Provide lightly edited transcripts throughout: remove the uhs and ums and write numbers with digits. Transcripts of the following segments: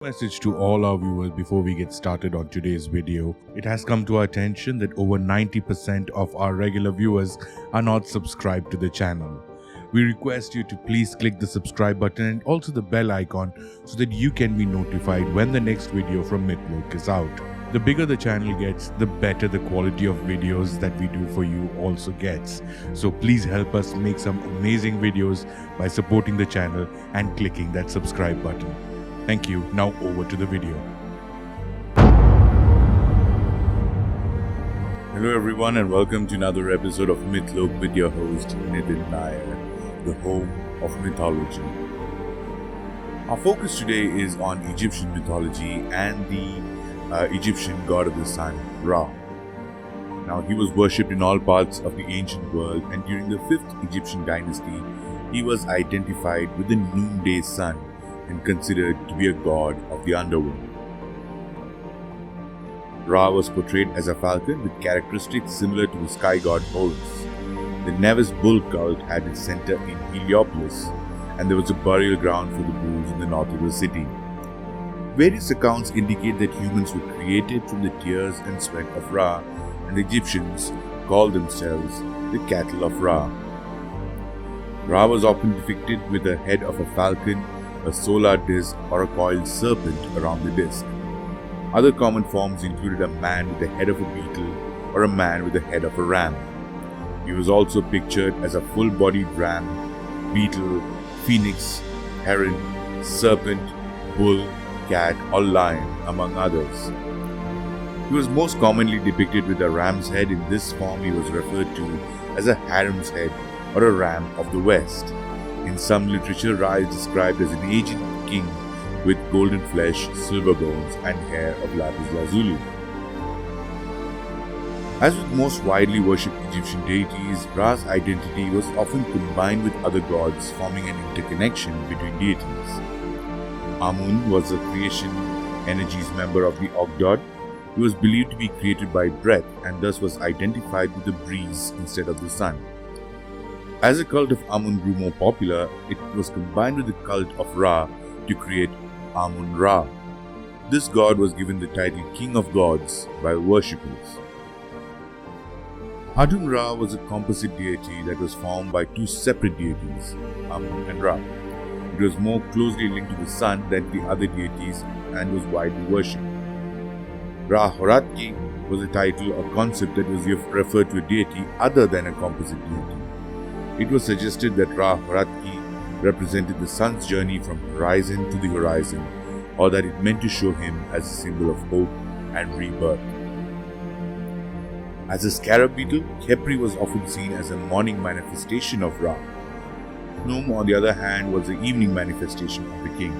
Message to all our viewers before we get started on today's video. It has come to our attention that over 90% of our regular viewers are not subscribed to the channel. We request you to please click the subscribe button and also the bell icon so that you can be notified when the next video from Mythology is out. The bigger the channel gets, the better the quality of videos that we do for you also gets. So please help us make some amazing videos by supporting the channel and clicking that subscribe button. Thank you. Now over to the video. Hello everyone and welcome to another episode of Mythology with your host Nitin Nair, the home of mythology. Our focus today is on Egyptian mythology and the Egyptian god of the sun, Ra. Now he was worshipped in all parts of the ancient world, and during the 5th Egyptian dynasty he was identified with the noonday sun and considered to be a god of the underworld. Ra was portrayed as a falcon with characteristics similar to the sky god Horus. The Nevis bull cult had its center in Heliopolis, and there was a burial ground for the bulls in the north of the city. Various accounts indicate that humans were created from the tears and sweat of Ra, and the Egyptians called themselves the cattle of Ra. Ra was often depicted with the head of a falcon, a solar disk, or a coiled serpent around the disk. Other common forms included a man with the head of a beetle or a man with the head of a ram. He was also pictured as a full-bodied ram, beetle, phoenix, heron, serpent, bull, cat, or lion, among others. He was most commonly depicted with a ram's head. In this form, he was referred to as a harem's head or a ram of the west. In some literature, Ra is described as an aged king with golden flesh, silver bones, and hair of lapis lazuli. As with most widely worshipped Egyptian deities, Ra's identity was often combined with other gods, forming an interconnection between deities. Amun was a creation energies member of the Ogdod. He was believed to be created by breath and thus was identified with the breeze instead of the sun. As the cult of Amun grew more popular, it was combined with the cult of Ra to create Amun-Ra. This god was given the title King of Gods by worshippers. Atum-Ra was a composite deity that was formed by two separate deities, Amun and Ra. It was more closely linked to the sun than the other deities and was widely worshipped. Ra-Horatki was a title or concept that was referred to a deity other than a composite deity. It was suggested that Ra-Horatki represented the sun's journey from horizon to the horizon, or that it meant to show him as a symbol of hope and rebirth. As a scarab beetle, Khepri was often seen as a morning manifestation of Ra. Gnome, on the other hand, was the evening manifestation of the king.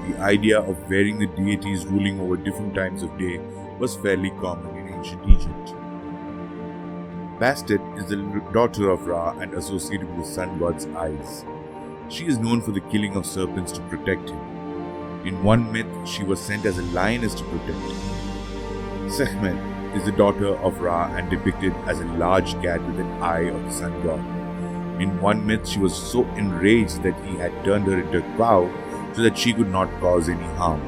The idea of wearing the deities ruling over different times of day was fairly common in ancient Egypt. Bastet is the daughter of Ra and associated with the sun god's eyes. She is known for the killing of serpents to protect him. In one myth, she was sent as a lioness to protect him. Sekhmet is the daughter of Ra and depicted as a large cat with an eye of the sun god. In one myth, she was so enraged that he had turned her into a cow so that she could not cause any harm.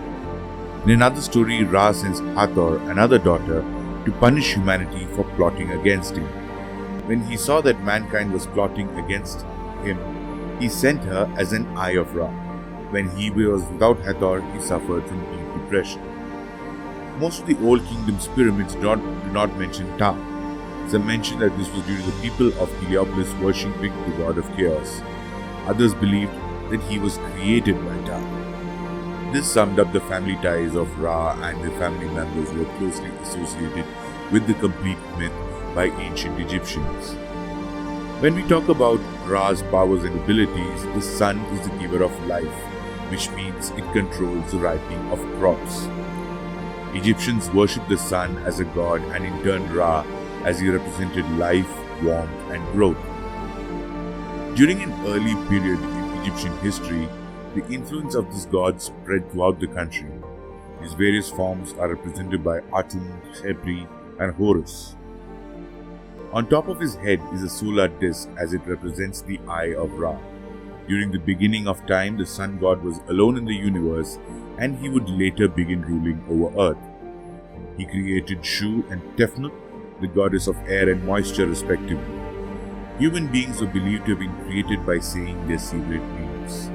In another story, Ra sends Hathor, another daughter, to punish humanity for plotting against him. When he saw that mankind was plotting against him, he sent her as an eye of Ra. When he was without Hathor, he suffered from deep depression. Most of the Old Kingdom's pyramids do not mention Ta. Some mention that this was due to the people of Heliopolis worshipping the god of chaos. Others believed that he was created by Ta. This summed up the family ties of Ra, and the family members were closely associated with the complete myth by ancient Egyptians. When we talk about Ra's powers and abilities, the sun is the giver of life, which means it controls the ripening of crops. Egyptians worshipped the sun as a god and in turn Ra as he represented life, warmth, and growth. During an early period in Egyptian history, the influence of this god spread throughout the country. His various forms are represented by Atum, Khepri, and Horus. On top of his head is a solar disk as it represents the eye of Ra. During the beginning of time, the sun god was alone in the universe and he would later begin ruling over Earth. He created Shu and Tefnut, the goddess of air and moisture respectively. Human beings were believed to have been created by saying their secret names.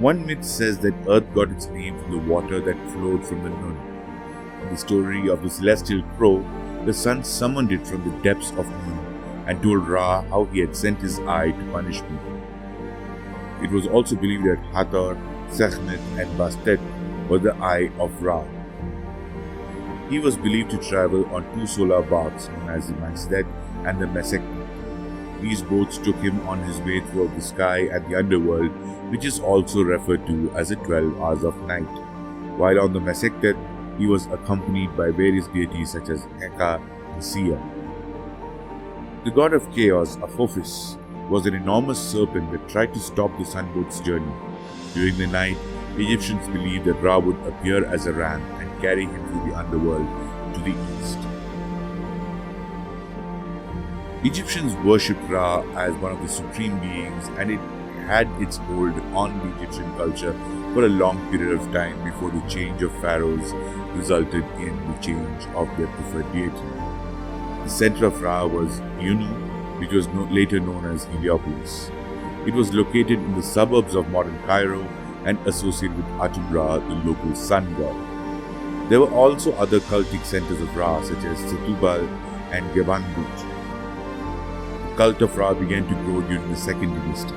One myth says that Earth got its name from the water that flowed from the Nun. In the story of the celestial crow, the sun summoned it from the depths of Nun and told Ra how he had sent his eye to punish people. It was also believed that Hathor, Sekhmet and Bastet were the eye of Ra. He was believed to travel on two solar barks known as the Mazdet and the Mesek. These boats took him on his way throughout the sky and the underworld, which is also referred to as the 12 hours of night. While on the Mesektet, he was accompanied by various deities such as Heka and Sia. The god of chaos, Apophis, was an enormous serpent that tried to stop the sunboat's journey. During the night, Egyptians believed that Ra would appear as a ram and carry him through the underworld to the east. Egyptians worshipped Ra as one of the supreme beings, and it had its hold on the Egyptian culture for a long period of time before the change of pharaohs resulted in the change of their preferred deity. The center of Ra was Yunu, which was later known as Heliopolis. It was located in the suburbs of modern Cairo and associated with Atum-Ra, the local sun god. There were also other cultic centers of Ra such as Setubal and Gebandut. The cult of Ra began to grow during the second dynasty.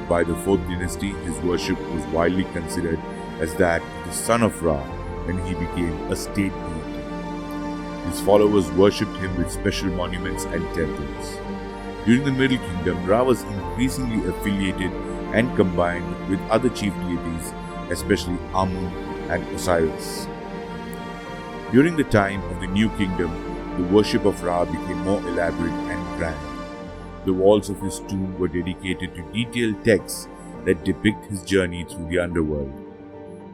By the fourth dynasty, his worship was widely considered as that of the son of Ra when he became a state deity. His followers worshipped him with special monuments and temples. During the Middle Kingdom, Ra was increasingly affiliated and combined with other chief deities, especially Amun and Osiris. During the time of the New Kingdom, the worship of Ra became more elaborate and grand. The walls of his tomb were dedicated to detailed texts that depict his journey through the underworld.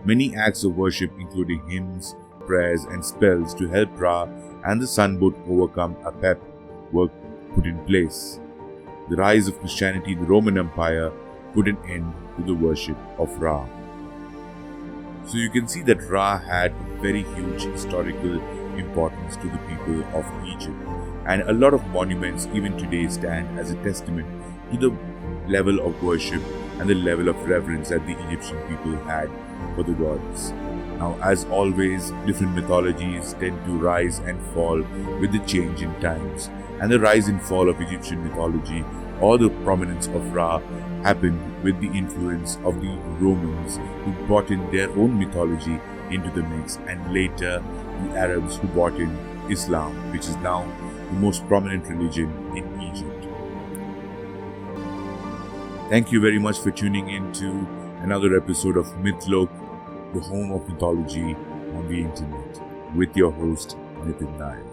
Many acts of worship, including hymns, prayers, and spells to help Ra and the sunboat overcome Apep, were put in place. The rise of Christianity in the Roman Empire put an end to the worship of Ra. So you can see that Ra had a very huge historical importance to the people of Egypt, and a lot of monuments even today stand as a testament to the level of worship and the level of reverence that the Egyptian people had for the gods. Now, as always, different mythologies tend to rise and fall with the change in times, and the rise and fall of Egyptian mythology or the prominence of Ra happened with the influence of the Romans, who brought in their own mythology into the mix, and later the Arabs, who brought in Islam, which is now the most prominent religion in Egypt. Thank you very much for tuning in to another episode of Mythlok, the home of mythology on the internet, with your host, Nitin Nair.